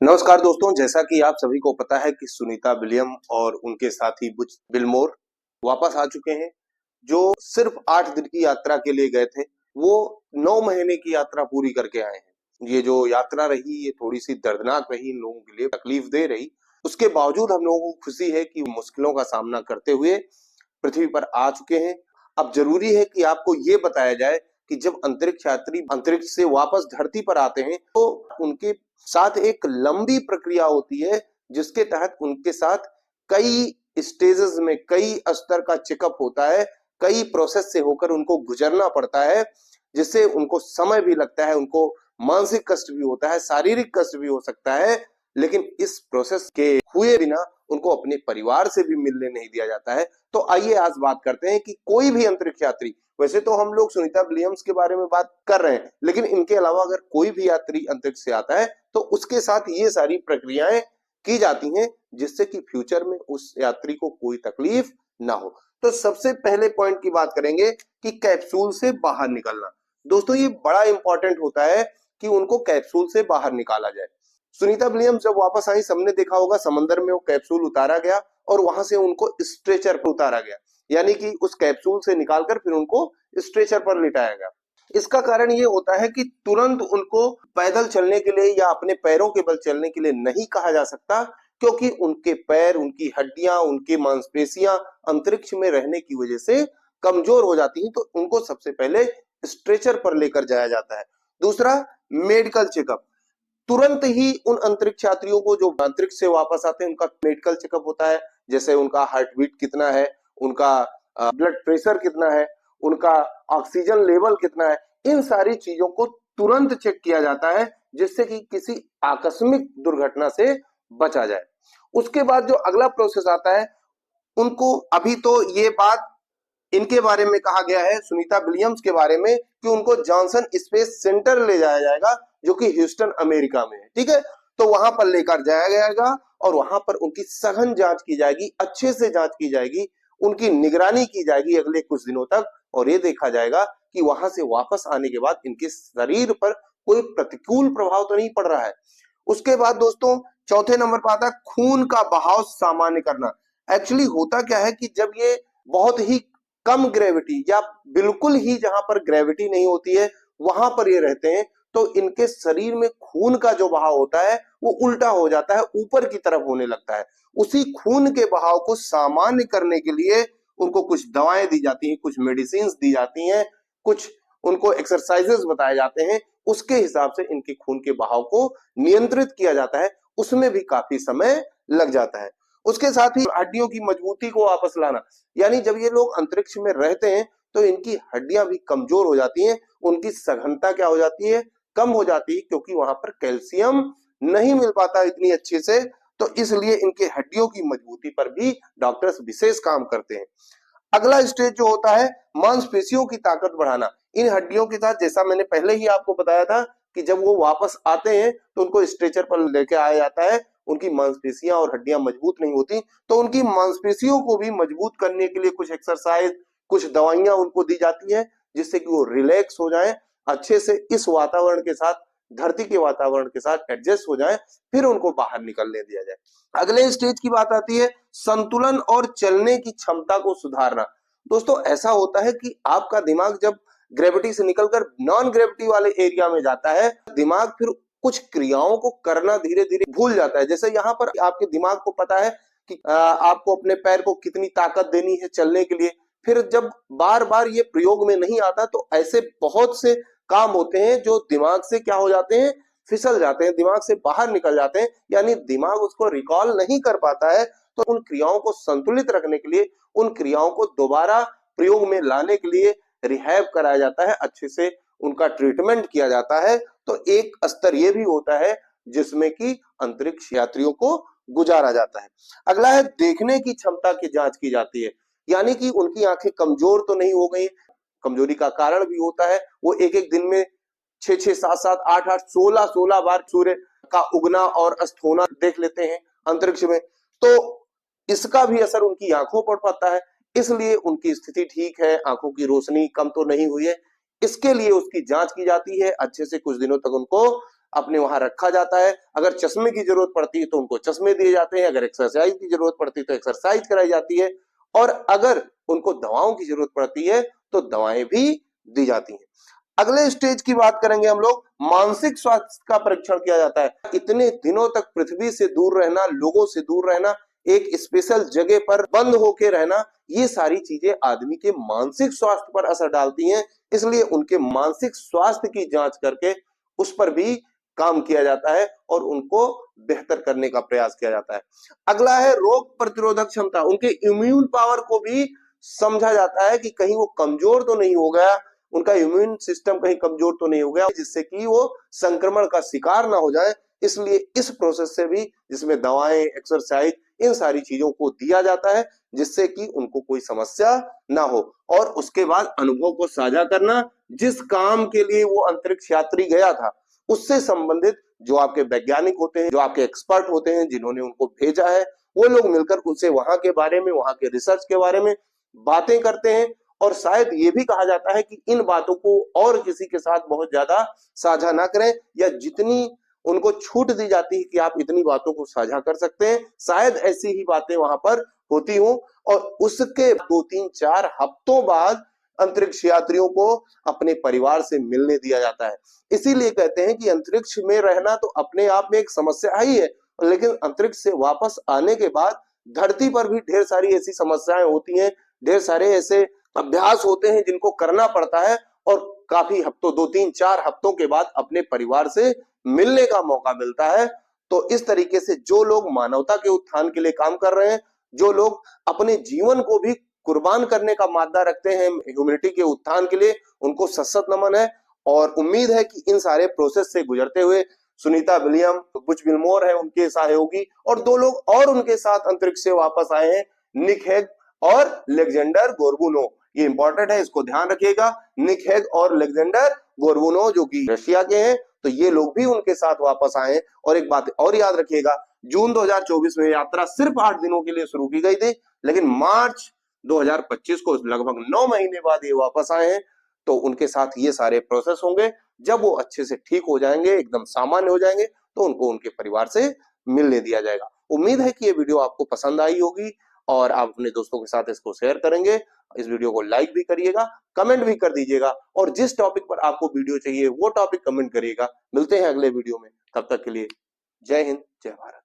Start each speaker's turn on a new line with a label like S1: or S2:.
S1: नमस्कार दोस्तों, जैसा कि आप सभी को पता है कि सुनीता विलियम और उनके साथी बुच बिलमोर वापस आ चुके हैं। जो सिर्फ 8 दिन की यात्रा के लिए गए थे, वो 9 महीने की यात्रा पूरी करके आए हैं। ये जो यात्रा रही, ये थोड़ी-सी दर्दनाक रही, इन लोगों के लिए तकलीफ दे रही। उसके बावजूद हम लोगों को खुशी है कि मुश्किलों का सामना करते हुए पृथ्वी पर आ चुके हैं। अब जरूरी है कि आपको ये बताया जाए कि जब अंतरिक्ष यात्री अंतरिक्ष से वापस धरती पर आते हैं, तो उनके साथ एक लंबी प्रक्रिया होती है, जिसके तहत उनके साथ कई स्टेजेस में कई स्तर का चेकअप होता है, कई प्रोसेस से होकर उनको गुजरना पड़ता है, जिससे उनको समय भी लगता है, उनको मानसिक कष्ट भी होता है, शारीरिक कष्ट भी हो सकता है। लेकिन इस प्रोसेस के हुए बिना उनको अपने परिवार से भी मिलने नहीं दिया जाता है। तो आइए आज बात करते हैं कि कोई भी अंतरिक्ष यात्री, वैसे तो हम लोग सुनीता विलियम्स के बारे में बात कर रहे हैं, लेकिन इनके अलावा अगर कोई भी यात्री अंतरिक्ष से आता है तो उसके साथ ये सारी प्रक्रियाएं की जाती हैं, जिससे कि फ्यूचर में उस यात्री को कोई तकलीफ ना हो। तो सबसे पहले पॉइंट की बात करेंगे कि कैप्सूल से बाहर निकलना। दोस्तों, ये बड़ा इंपॉर्टेंट होता है कि उनको कैप्सूल से बाहर निकाला जाए। सुनीता विलियम्स जब वापस आई, सबने देखा होगा समंदर में वो कैप्सूल उतारा गया और वहां से उनको स्ट्रेचर पर उतारा गया, यानी कि उस कैप्सूल से निकालकर फिर उनको स्ट्रेचर पर लिटाया गया। इसका कारण ये होता है कि तुरंत उनको पैदल चलने के लिए या अपने पैरों के बल चलने के लिए नहीं कहा जा सकता, क्योंकि उनके पैर, उनकी हड्डियां, उनकी मांसपेशियां अंतरिक्ष में रहने की वजह से कमजोर हो जाती हैं। तो उनको सबसे पहले स्ट्रेचर पर लेकर जाया जाता है। दूसरा, मेडिकल चेकअप। तुरंत ही उन अंतरिक्ष यात्रियों को जो अंतरिक्ष से वापस आते हैं, उनका मेडिकल चेकअप होता है। जैसे उनका हार्ट बीट कितना है, उनका ब्लड प्रेशर कितना है, उनका ऑक्सीजन लेवल कितना है, इन सारी चीजों को तुरंत चेक किया जाता है, जिससे कि किसी आकस्मिक दुर्घटना से बचा जाए। उसके बाद जो अगला प्रोसेस आता है, उनको अभी तो ये बात इनके बारे में कहा गया है, सुनीता विलियम्स के बारे में, कि उनको जॉनसन स्पेस सेंटर ले जाया जाएगा, जो कि ह्यूस्टन अमेरिका में है। ठीक है, तो वहां पर लेकर जाया जाएगा और वहां पर उनकी सघन जांच की जाएगी, अच्छे से जांच की जाएगी, उनकी निगरानी की जाएगी अगले कुछ दिनों तक, और ये देखा जाएगा कि वहां से वापस आने के बाद इनके शरीर पर कोई प्रतिकूल प्रभाव तो नहीं पड़ रहा है। उसके बाद दोस्तों, चौथे नंबर पर आता है खून का बहाव सामान्य करना। एक्चुअली होता क्या है कि जब ये बहुत ही कम ग्रेविटी या बिल्कुल ही जहां पर ग्रेविटी नहीं होती है, वहां पर ये रहते हैं, तो इनके शरीर में खून का जो बहाव होता है वो उल्टा हो जाता है, ऊपर की तरफ होने लगता है। उसी खून के बहाव को सामान्य करने के लिए उनको कुछ दवाएं दी जाती हैं, कुछ मेडिसिन दी जाती हैं, कुछ उनको एक्सरसाइजेस बताए जाते हैं। उसके हिसाब से इनके खून के बहाव को नियंत्रित किया जाता है, उसमें भी काफी समय लग जाता है। उसके साथ ही हड्डियों की मजबूती को वापस लाना, यानी जब ये लोग अंतरिक्ष में रहते हैं तो इनकी हड्डियां भी कमजोर हो जाती हैं, उनकी सघनता क्या हो जाती है, कम हो जाती है, क्योंकि वहां पर कैल्शियम नहीं मिल पाता इतनी अच्छे से। तो इसलिए इनके हड्डियों की मजबूती पर भी डॉक्टर्स विशेष काम करते हैं। अगला स्टेज जो होता है, मांसपेशियों की ताकत बढ़ाना। इन हड्डियों के साथ, जैसा मैंने पहले ही आपको बताया था, कि जब वो वापस आते हैं तो उनको स्ट्रेचर पर लेके आया जाता है, उनकी मांसपेशियां और हड्डियां मजबूत नहीं होती, तो उनकी मांसपेशियों को भी मजबूत करने के लिए कुछ एक्सरसाइज, कुछ दवाइयां उनको दी जाती है, जिससे कि वो रिलैक्स हो जाए, अच्छे से इस वातावरण के साथ, धरती के वातावरण के साथ एडजस्ट हो जाए, फिर उनको बाहर निकलने दिया जाए। अगले स्टेज की बात आती है संतुलन और चलने की क्षमता को सुधारना। दोस्तों, ऐसा होता है कि आपका दिमाग जब ग्रेविटी से निकलकर नॉन ग्रेविटी वाले एरिया में जाता है, दिमाग फिर कुछ क्रियाओं को करना धीरे धीरे भूल जाता है। जैसे यहाँ पर आपके दिमाग को पता है कि आपको अपने पैर को कितनी ताकत देनी है चलने के लिए, फिर जब बार बार ये प्रयोग में नहीं आता, तो ऐसे बहुत से काम होते हैं जो दिमाग से क्या हो जाते हैं, फिसल जाते हैं, दिमाग से बाहर निकल जाते हैं, यानी दिमाग उसको रिकॉल नहीं कर पाता है। तो उन क्रियाओं को संतुलित रखने के लिए, उन क्रियाओं को दोबारा प्रयोग में लाने के लिए रिहैब कराया जाता है, अच्छे से उनका ट्रीटमेंट किया जाता है। तो एक स्तर ये भी होता है जिसमें कि अंतरिक्ष यात्रियों को गुजारा जाता है। अगला है देखने की क्षमता की जांच की जाती है, यानी कि उनकी आंखें कमजोर तो नहीं हो गई। कमजोरी का कारण भी होता है, वो एक एक दिन में 6-6, 7-7, 8-8, 16-16 बार सूर्य का उगना और अस्त होना देख लेते हैं अंतरिक्ष में, तो इसका भी असर उनकी आंखों पर पड़ता है। इसलिए उनकी स्थिति ठीक है, आंखों की रोशनी कम तो नहीं हुई है, इसके लिए उसकी जांच की जाती है, अच्छे से कुछ दिनों तक उनको अपने वहां रखा जाता है। अगर चश्मे की जरूरत पड़ती है तो उनको चश्मे दिए जाते हैं, अगर एक्सरसाइज की जरूरत पड़ती है तो एक्सरसाइज कराई जाती है, और अगर उनको दवाओं की जरूरत पड़ती है तो दवाएं भी दी जाती हैं। अगले स्टेज की बात करेंगे हम लोग, मानसिक स्वास्थ्य का परीक्षण किया जाता है। इतने दिनों तक पृथ्वी से दूर रहना, लोगों से दूर रहना, एक स्पेशल जगह पर बंद होके रहना, ये सारी चीजें आदमी के मानसिक स्वास्थ्य पर असर डालती हैं। इसलिए उनके मानसिक स्वास्थ्य की जांच करके उस पर भी काम किया जाता है और उनको बेहतर करने का प्रयास किया जाता है। अगला है रोग प्रतिरोधक क्षमता, उनके इम्यून पावर को भी समझा जाता है कि कहीं वो कमजोर तो नहीं हो गया, उनका इम्यून सिस्टम कहीं कमजोर तो नहीं हो गया जिससे कि वो संक्रमण का शिकार ना हो जाए। इसलिए इस प्रोसेस से भी, जिसमें दवाएं, एक्सरसाइज, इन सारी चीजों को दिया जाता है जिससे कि उनको कोई समस्या ना हो। और उसके बाद अनुभव को साझा करना, जिस काम के लिए वो अंतरिक्ष यात्री गया था उससे संबंधित जो आपके वैज्ञानिक होते हैं, जो आपके एक्सपर्ट होते हैं, जिन्होंने उनको भेजा है, वो लोग मिलकर उनसे वहां के बारे में, वहां के रिसर्च के बारे में बातें करते हैं। और शायद ये भी कहा जाता है कि इन बातों को और किसी के साथ बहुत ज्यादा साझा ना करें, या जितनी उनको छूट दी जाती है कि आप इतनी बातों को साझा कर सकते हैं, शायद ऐसी ही बातें वहां पर होती हों। और उसके 2-3-4 हफ्तों बाद अंतरिक्ष यात्रियों को अपने परिवार से मिलने दिया जाता है। इसीलिए कहते हैं कि अंतरिक्ष में रहना तो अपने आप में एक समस्या ही है, लेकिन अंतरिक्ष से वापस आने के बाद धरती पर भी ढेर सारी ऐसी समस्याएं होती हैं, ढेर सारे ऐसे अभ्यास होते हैं जिनको करना पड़ता है, और काफी हफ्तों, 2-3-4 हफ्तों के बाद अपने परिवार से मिलने का मौका मिलता है। तो इस तरीके से जो लोग मानवता के उत्थान के लिए काम कर रहे हैं, जो लोग अपने जीवन को भी कुर्बान करने का मादा रखते हैं ह्यूमैनिटी के उत्थान के लिए, उनको सशक्त नमन है। और उम्मीद है कि इन सारे प्रोसेस से गुजरते हुए सुनीता विलियम, बुच विल्मोर है उनके सहयोगी, और 2 लोग और उनके साथ अंतरिक्ष से वापस आए हैं, निक हेग और लेक्जेंडर गोर्बुनोव। ये इंपॉर्टेंट है, इसको ध्यान रखिएगा। निक हेग और लेक्जेंडर गोर्बुनोव जो कि रशिया के हैं, तो ये लोग भी उनके साथ वापस आए। और एक बात और याद रखिएगा, जून 2024 में यात्रा सिर्फ 8 दिनों के लिए शुरू की गई थी, लेकिन मार्च 2025 को लगभग 9 महीने बाद ये वापस आए हैं। तो उनके साथ ये सारे प्रोसेस होंगे। जब वो अच्छे से ठीक हो जाएंगे, एकदम सामान्य हो जाएंगे, तो उनको उनके परिवार से मिलने दिया जाएगा। उम्मीद है कि ये वीडियो आपको पसंद आई होगी और आप अपने दोस्तों के साथ इसको शेयर करेंगे। इस वीडियो को लाइक भी करिएगा, कमेंट भी कर दीजिएगा, और जिस टॉपिक पर आपको वीडियो चाहिए वो टॉपिक कमेंट करिएगा। मिलते हैं अगले वीडियो में, तब तक के लिए जय हिंद, जय भारत।